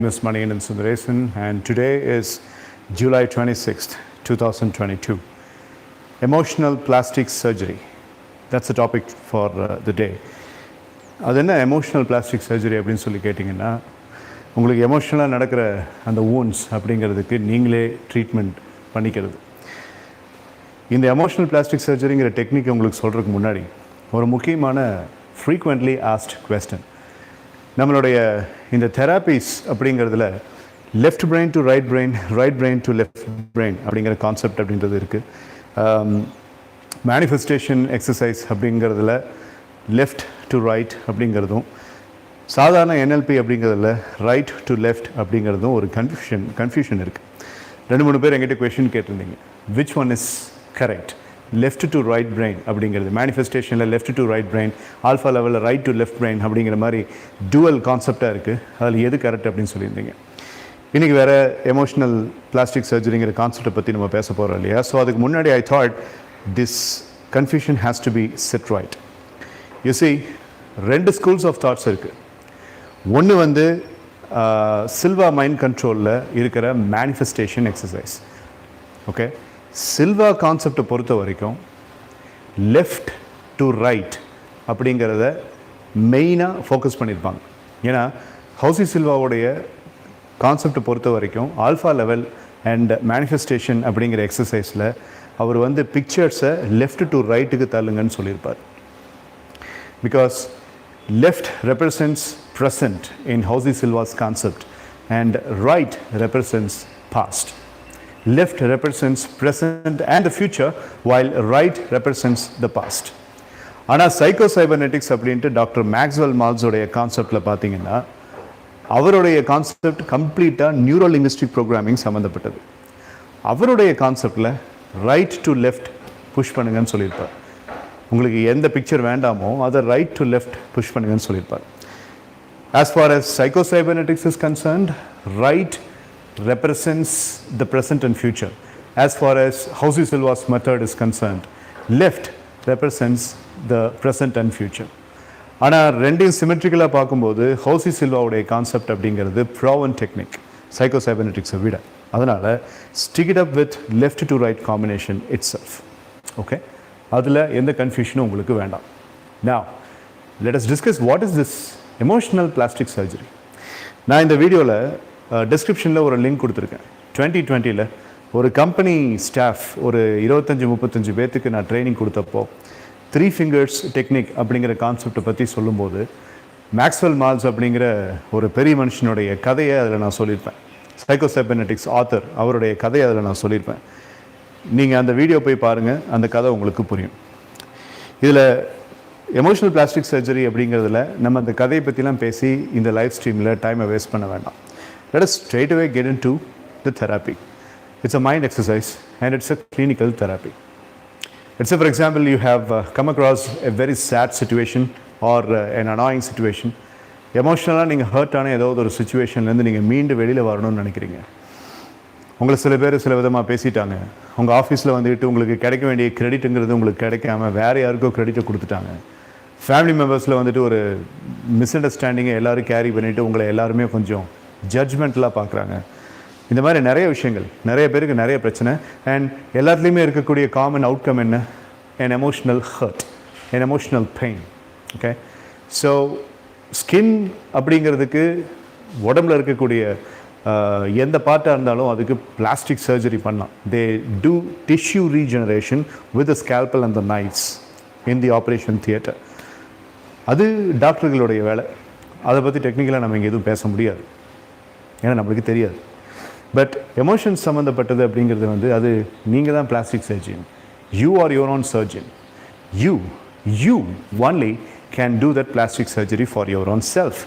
My name is Manikandan Sundaresan, and today is July 26th, 2022. Emotional plastic surgery. That's the topic for the day. அது என்ன emotional plastic surgery அப்படின்னு சொல்லி கேட்டிங்கன்னா, உங்களுக்கு எமோஷ்னலாக நடக்கிற அந்த wounds அப்படிங்கிறதுக்கு நீங்களே ட்ரீட்மெண்ட் பண்ணிக்கிறது. இந்த எமோஷ்னல் பிளாஸ்டிக் சர்ஜரிங்கிற டெக்னிக் உங்களுக்கு சொல்கிறதுக்கு முன்னாடி ஒரு முக்கியமான ஃப்ரீக்வெண்ட்லி ஆஸ்க்ட் கொஸ்டின். நம்மளுடைய இந்த தெராபிஸ் அப்படிங்கிறதுல left brain to right brain, right brain to left brain அப்படிங்கிற கான்செப்ட் அப்படின்றது இருக்குது. மேனிஃபெஸ்டேஷன் எக்ஸசைஸ் அப்படிங்கிறதுல லெஃப்ட் டு ரைட் அப்படிங்கிறதும், சாதாரண என்எல்பி அப்படிங்கிறதுல ரைட் டு லெஃப்ட் அப்படிங்கிறதும் ஒரு கன்ஃபியூஷன் இருக்குது. 2-3 பேர் என்கிட்ட கொஷின் கேட்டிருந்தீங்க, which one is correct? Left to right brain அப்படிங்கிறது மேனிஃபெஸ்டேஷனில் left to right brain, alpha லெவலில் ரைட் டு லெஃப்ட் பிரெயின் அப்படிங்கிற மாதிரி டுவல் கான்செப்டாக இருக்குது. அதில் எது கரெக்ட் அப்படின்னு சொல்லியிருந்தீங்க. இன்றைக்கி வேறு எமோஷ்னல் பிளாஸ்டிக் சர்ஜரிங்கிற கான்செப்டை பற்றி நம்ம பேச போகிறோம் இல்லையா? ஸோ அதுக்கு முன்னாடி I thought this confusion has to be set right. You see, 2 schools of thoughts இருக்குது. ஒன்று வந்து சில்வா மைண்ட் கண்ட்ரோலில் இருக்கிற மேனிஃபெஸ்டேஷன் எக்ஸசைஸ். ஓகே, சில்வா கான்செப்டை பொறுத்த வரைக்கும் லெஃப்ட் டு ரைட் அப்படிங்கிறத மெயினாக ஃபோக்கஸ் பண்ணியிருப்பாங்க. ஏன்னா ஹவுசி சில்வாவுடைய கான்செப்டை பொறுத்த வரைக்கும் ஆல்ஃபா லெவல் அண்ட் மேனிஃபெஸ்டேஷன் அப்படிங்கிற எக்ஸசைஸில் அவர் வந்து பிக்சர்ஸை லெஃப்ட் டு ரைட்டுக்கு தள்ளுங்கன்னு சொல்லியிருப்பார். Because left represents present in Housi Silva's concept and right represents past. Left represents present and the future while right represents the past. ஆனால் சைக்கோசைபர்நெட்டிக்ஸ் அப்படின்ட்டு டாக்டர் மேக்ஸ்வெல் மால்ஸோடைய கான்செப்டில் பார்த்தீங்கன்னா அவருடைய concept கம்ப்ளீட்டாக neuro linguistic programming சம்மந்தப்பட்டது. அவருடைய கான்செப்டில் ரைட் டு லெஃப்ட் புஷ் பண்ணுங்கன்னு சொல்லியிருப்பார். உங்களுக்கு எந்த பிக்சர் வேண்டாமோ அதை ரைட் டு லெஃப்ட் புஷ் பண்ணுங்கன்னு சொல்லியிருப்பார். As for as psychocybernetics is concerned, right represents the present and future. As far as Housi Silva's method is concerned, left represents the present and future. ஆனால் ரெண்டையும் சிமெட்ரிக்கலாக பார்க்கும்போது ஹவுசி சில்வாவுடைய concept அப்படிங்கிறது ப்ராவன் technique சைக்கோசைபர்நெட்டிக்ஸை விட. அதனால் stick it up with left to right combination it self. Okay, அதில் எந்த கன்ஃபியூஷனும் உங்களுக்கு வேண்டாம். Now, let us discuss what is this emotional plastic surgery. நான் இந்த வீடியோவில் டிஸ்கிரிப்ஷனில் ஒரு லிங்க் கொடுத்துருக்கேன். 2020 ஒரு கம்பெனி ஸ்டாஃப் ஒரு 25-35 பேர்த்துக்கு நான் ட்ரைனிங் கொடுத்தப்போ 3 fingers டெக்னிக் அப்படிங்கிற கான்செப்டை பற்றி சொல்லும்போது மேக்ஸ்வெல் மால்ஸ் அப்படிங்கிற ஒரு பெரிய மனுஷனுடைய கதையை அதில் நான் சொல்லியிருப்பேன். சைக்கோசைபர்நெட்டிக்ஸ் ஆத்தர் அவருடைய கதையை அதில் நான் சொல்லியிருப்பேன். நீங்கள் அந்த வீடியோ போய் பாருங்கள், அந்த கதை உங்களுக்கு புரியும். இதில் எமோஷ்னல் பிளாஸ்டிக் சர்ஜரி அப்படிங்கிறதுல நம்ம அந்த கதையை பற்றிலாம் பேசி இந்த லைவ் ஸ்ட்ரீமில் டைமை வேஸ்ட் பண்ண வேண்டாம். Let us straight away get into the therapy. It's a mind exercise and it's a clinical therapy. Let's say, for example, you have come across a very sad situation or an annoying situation. எமோஷ்னலாக நீங்கள் hurt ஆன ஏதோ ஒரு சுச்சுவேஷன்லேருந்து நீங்கள் மீண்டு வெளியில் வரணும்னு நினைக்கிறீங்க. உங்களை சில பேர் சில விதமாக பேசிட்டாங்க. உங்கள் ஆஃபீஸில் வந்துட்டு உங்களுக்கு கிடைக்க வேண்டிய கிரெடிட்டுங்கிறது உங்களுக்கு கிடைக்காம வேறு யாருக்கோ கிரெடிட்டை கொடுத்துட்டாங்க. ஃபேமிலி மெம்பர்ஸில் வந்துட்டு ஒரு மிஸ் அண்டர்ஸ்டாண்டிங்கை எல்லோரும் கேரி பண்ணிவிட்டு உங்களை எல்லாருமே கொஞ்சம் ஜட்ஜ்மெண்ட்லாம் பார்க்குறாங்க. இந்த மாதிரி நிறைய விஷயங்கள், நிறைய பேருக்கு நிறைய பிரச்சனை. அண்ட் எல்லாத்துலேயுமே இருக்கக்கூடிய காமன் அவுட்கம் என்ன? an emotional hurt, an emotional pain. Okay, so skin அப்படிங்கிறதுக்கு உடம்புல இருக்கக்கூடிய எந்த பார்ட்டாக இருந்தாலும் அதுக்கு பிளாஸ்டிக் சர்ஜரி பண்ணலாம். They do tissue regeneration with the scalpel and the knifes in the operation theatre. அது டாக்டர்களுடைய வேலை. அதை பற்றி டெக்னிக்கலாக நம்ம இங்கே எதுவும் பேச முடியாது, ஏன்னா நம்மளுக்கு தெரியாது. பட் எமோஷன்ஸ் சம்மந்தப்பட்டது அப்படிங்கிறது வந்து அது நீங்கள் தான் plastic surgeon. You are your own surgeon. You only can do that plastic surgery for your own self.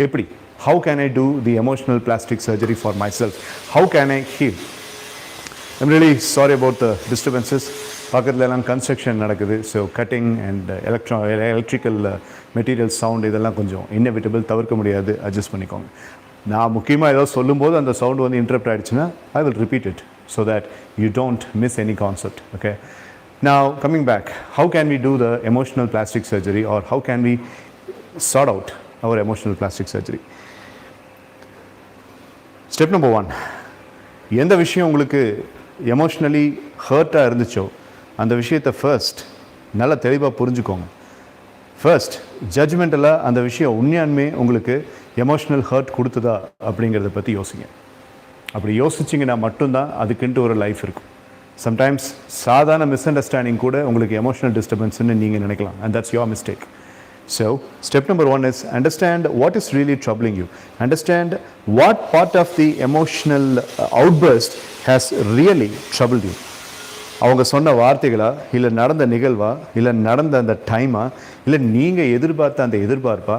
எப்படி? How can I do the emotional plastic surgery for myself? How can I heal? I'm really sorry about the disturbances. பக்கத்தில் எல்லாம் construction நடக்குது. So cutting and electrical material sound இதெல்லாம் கொஞ்சம் inevitable, தவிர்க்க முடியாது, adjust பண்ணிக்கோங்க. நான் முக்கியமாக ஏதோ சொல்லும்போது அந்த சவுண்டு வந்து இன்டரப்ட் ஆகிடுச்சுன்னா I will repeat it so that you don't miss any concept. Okay, now coming back, how can we do the emotional plastic surgery or how can we sort out our emotional plastic surgery? Step number 1, எந்த விஷயம் உங்களுக்கு emotionally ஹர்ட்டாக இருந்துச்சோ அந்த விஷயத்தை first நல்லா தெளிவாக புரிஞ்சுக்கோங்க. First ஜட்ஜ்மெண்டலாக அந்த விஷயம் உண்மையான்மே உங்களுக்கு எமோஷ்னல் ஹர்ட் கொடுத்ததா அப்படிங்கிறத பற்றி யோசிங்க. அப்படி யோசிச்சிங்கன்னா மட்டும்தான் அதுக்குன்ட்டு ஒரு லைஃப் இருக்கும். சம்டைம்ஸ் சாதாரண மிஸ் அண்டர்ஸ்டாண்டிங் கூட உங்களுக்கு எமோஷனல் டிஸ்டர்பன்ஸ்னு நீங்கள் நினைக்கலாம், and that's your mistake. So, step number 1 is understand what is really troubling you. Understand what part of the emotional outburst has really troubled you. அவங்க சொன்ன வார்த்தைகளா, இல்லை நடந்த நிகழ்வா, இல்லை நடந்த அந்த டைமா, இல்லை நீங்கள் எதிர்பார்த்த அந்த எதிர்பார்ப்பா,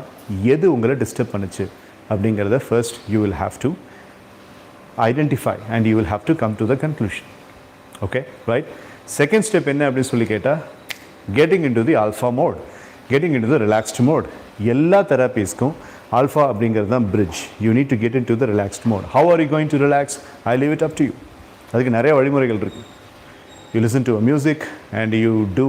எது உங்களை டிஸ்டர்ப் பண்ணுச்சு அப்படிங்கிறத first you will have to identify and you will have to come to the conclusion. Okay, right. Second step என்ன அப்படின்னு சொல்லி கேட்டால், getting into the alpha mode, getting into the relaxed mode. எல்லா தெராப்பீஸ்க்கும் alpha அப்படிங்கிறது தான் bridge. You need to get into the relaxed mode. How are you going to relax? I leave it up to you. அதுக்கு நிறைய வழிமுறைகள் இருக்குது. You listen to a music and you do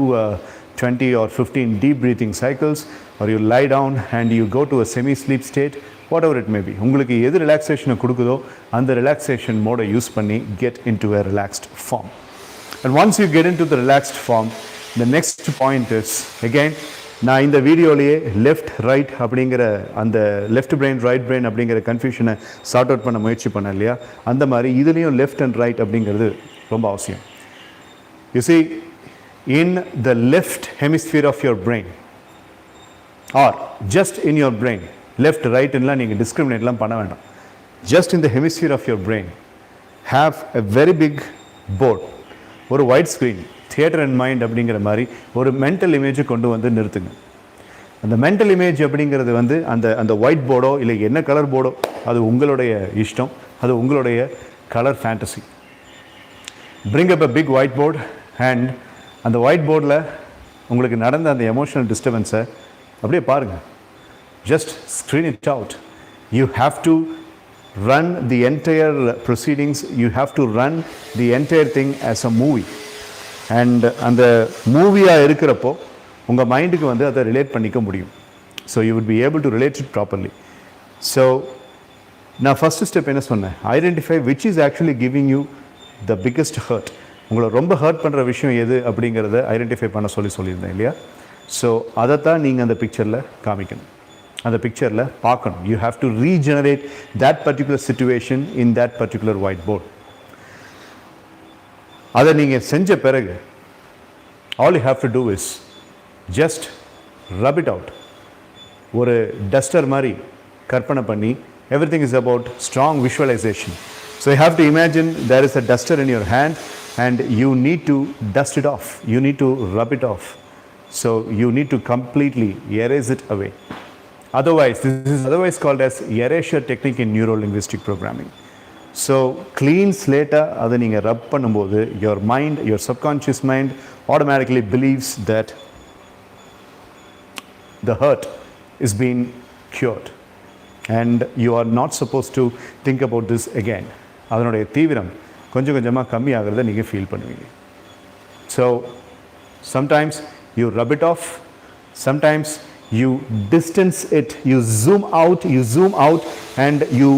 20 or 15 deep breathing cycles, or you lie down and you go to a semi-sleep state, whatever it may be. உங்களுக்கு எது ரிலாக்ஸேஷனை கொடுக்குதோ அந்த relaxation மோடை use பண்ணி get into a relaxed form. And once you get into the relaxed form, the next point is, again, நான் இந்த வீடியோலேயே left right அப்படிங்கிற அந்த லெஃப்ட் பிரெயின் ரைட் பிரெயின் அப்படிங்கிற கன்ஃபியூஷனை சார்ட் அவுட் பண்ண முயற்சி பண்ணேன் இல்லையா, அந்த மாதிரி இதுலேயும் லெஃப்ட் அண்ட் ரைட் அப்படிங்கிறது ரொம்ப அவசியம். You see, in the left hemisphere of your brain, or just in your brain, left, right, illa neenga discriminate lam panna vendam, just in the hemisphere of your brain, have a very big board, ஒரு white screen, theater and mind அப்படிங்கிற மாதிரி ஒரு mental இமேஜை கொண்டு வந்து நிறுத்துங்க. அந்த mental image அப்படிங்கிறது வந்து அந்த ஒயிட் போர்டோ இல்லை என்ன கலர் போர்டோ அது உங்களுடைய இஷ்டம், அது உங்களுடைய colour fantasy. Bring up a big whiteboard and அந்த ஒயிட் போர்டில் உங்களுக்கு நடந்த அந்த எமோஷனல் டிஸ்டர்பன்ஸை அப்படியே பாருங்கள். Just screen it out. You have to run the entire proceedings, you have to run the entire thing as a movie. And அந்த மூவியாக இருக்கிறப்போ உங்கள் மைண்டுக்கு வந்து அதை ரிலேட் பண்ணிக்க முடியும். So you would be able to relate it properly. So நான் ஃபஸ்ட்டு ஸ்டெப் என்ன சொன்னேன், identify which is actually giving you the biggest hurt. உங்களை ரொம்ப ஹர்ட் பண்ணுற விஷயம் எது அப்படிங்கிறத ஐடென்டிஃபை பண்ண சொல்லியிருந்தேன் இல்லையா. ஸோ அதைத்தான் நீங்கள் அந்த பிக்சரில் காமிக்கணும், அந்த பிக்சரில் பார்க்கணும். You have to regenerate that particular situation in that particular whiteboard. அதை நீங்கள் செஞ்ச பிறகு all you have to do is just rub it out. ஒரு டஸ்டர் மாதிரி கற்பனை பண்ணி, everything is about strong visualization. So you have to imagine there is a duster in your hand and you need to dust it off, you need to rub it off. So you need to completely erase it away. Otherwise, this is otherwise called as erasure technique in neuro-linguistic programming. So clean slate அதை நீங்கள் ரப் பண்ணும்போது your mind, your subconscious mind automatically believes that the hurt is being cured and you are not supposed to think about this again. அதனுடைய தீவிரம் கொஞ்சம் கொஞ்சமாக கம்மியாகிறத நீங்கள் feel பண்ணுவீங்க. So sometimes you rub it off, sometimes you distance it, you zoom out and you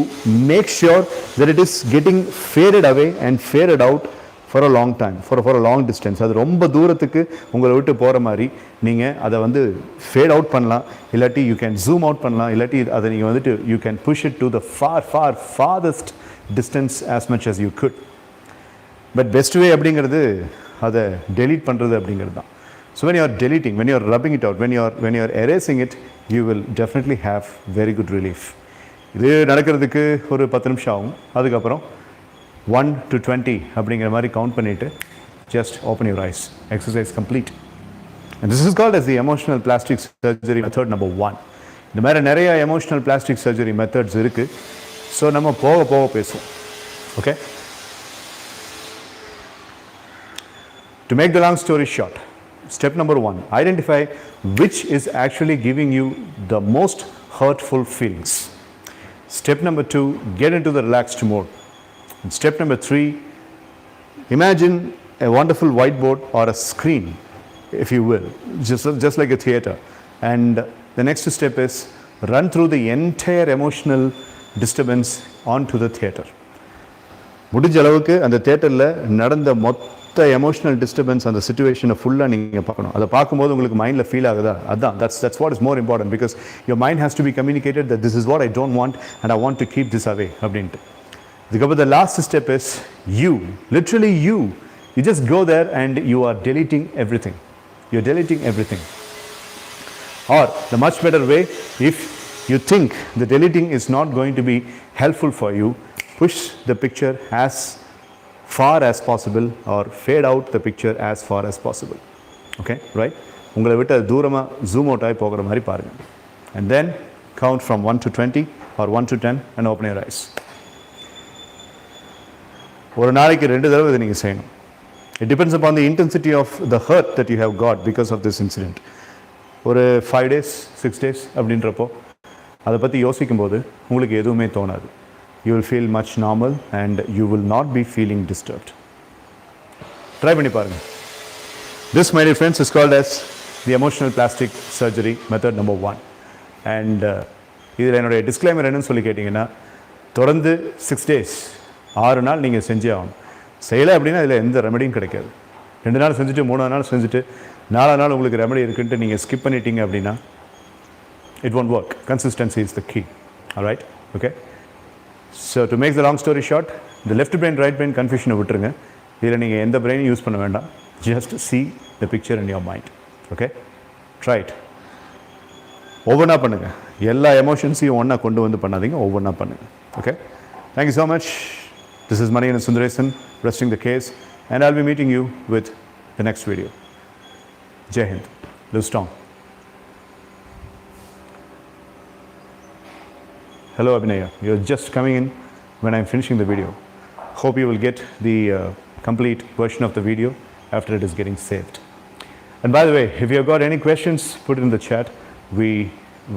make sure that it is getting faded away and faded out for a long time, for a long distance. அது ரொம்ப தூரத்துக்கு உங்களை விட்டு போகிற மாதிரி நீங்கள் அதை வந்து ஃபேட் அவுட் பண்ணலாம், இல்லாட்டி யூ கேன் ஜூம் அவுட் பண்ணலாம், இல்லாட்டி அதை நீங்கள் வந்துட்டு you can push it to the farthest distance as much as you could. But best way அப்படிங்கிறது அதை டெலீட் பண்ணுறது அப்படிங்கிறது தான். So when you are deleting, when you are rubbing it out, when you are erasing it, you will definitely have very good relief. இது நடக்கிறதுக்கு ஒரு 10 நிமிஷம் ஆகும். அதுக்கப்புறம் 1 to 20 அப்படிங்கிற மாதிரி கவுண்ட் பண்ணிவிட்டு just open your eyes. Exercise complete. And this is called as the emotional plastic surgery method number 1. இந்த மாதிரி நிறைய emotional plastic surgery methods இருக்குது. ஸோ நம்ம போக போக பேசுவோம். Okay, to make the long story short, step number 1, identify which is actually giving you the most hurtful feelings. Step number 2, get into the relaxed mode. And step number 3, imagine a wonderful whiteboard or a screen, if you will, just like a theater. And the next step is run through the entire emotional disturbance onto the theater. முடிஞ்ச அளவுக்கு அந்த தியேட்டரில் நடந்த மொத்த emotional disturbance அந்த சிச்சுவேஷனை ஃபுல்லாக நீங்கள் பார்க்கணும். அதை பார்க்கும்போது உங்களுக்கு மைண்டில் ஃபீல் ஆகுதா, அதுதான் that's what is more important, because your mind has to be communicated that this is what I don't want and I want to keep this away அப்படின்ட்டு. இதுக்கப்புறம் the last step is you, literally you just go there and you are deleting everything. You're deleting everything. Or the much better way, if you think the deleting is not going to be helpful for you, push the picture as far as possible or fade out the picture as far as possible. Okay, right? உங்களை விட்டு தூரமாக zoom out ஆகி போகிற மாதிரி பாருங்க. And then count from 1 to 20 or 1 to 10 and open your eyes. ஒரு நாளைக்கு 2 தடவை இதை நீங்கள் செய்யணும். It depends upon the intensity of the hurt that you have got because of this incident. ஒரு 5 days 6 days அப்படின்றப்போ அதை பற்றி யோசிக்கும்போது உங்களுக்கு எதுவுமே தோணாது. You will feel much normal and you will not be feeling disturbed. Try பண்ணி பாருங்க. This, my dear friends, is called as the emotional plastic surgery method number 1. And இதில் என்னுடைய டிஸ்க்ளைமர் என்னன்னு சொல்லி கேட்டிங்கன்னா, தொடர்ந்து 6 days 6 நாள் நீங்கள் செஞ்சே ஆகணும். செய்யலை அப்படின்னா இதில் எந்த ரெமடியும் கிடைக்காது. 2 நாள் செஞ்சுட்டு 3ஆவது நாள் செஞ்சுட்டு 4ஆவது நாள் உங்களுக்கு ரெமடி இருக்குன்ட்டு நீங்கள் ஸ்கிப் பண்ணிட்டீங்க அப்படின்னா it won't work. Consistency is the key. All right? Okay? So to make the long story short, the left brain right brain confusion விட்டுருங்க. இதில் நீங்கள் எந்த பிரெயினும் யூஸ் பண்ண வேண்டாம். Just see the picture in your mind. Okay? Try it. ஒவ்வொன்றா பண்ணுங்கள். எல்லா எமோஷன்ஸையும் ஒன்றா கொண்டு வந்து பண்ணாதீங்க, ஒவ்வொன்றா பண்ணுங்கள். Okay? Thank you so much. This is Manikandan Sundaresan, resting the case, and I'll be meeting you with the next video. Jai Hind. Live strong. Hello Abhinaya, you're just coming in when I'm finishing the video. Hope you will get the complete version of the video after it is getting saved. And by the way, if you have got any questions, put it in the chat. We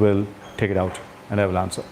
will take it out and I will answer.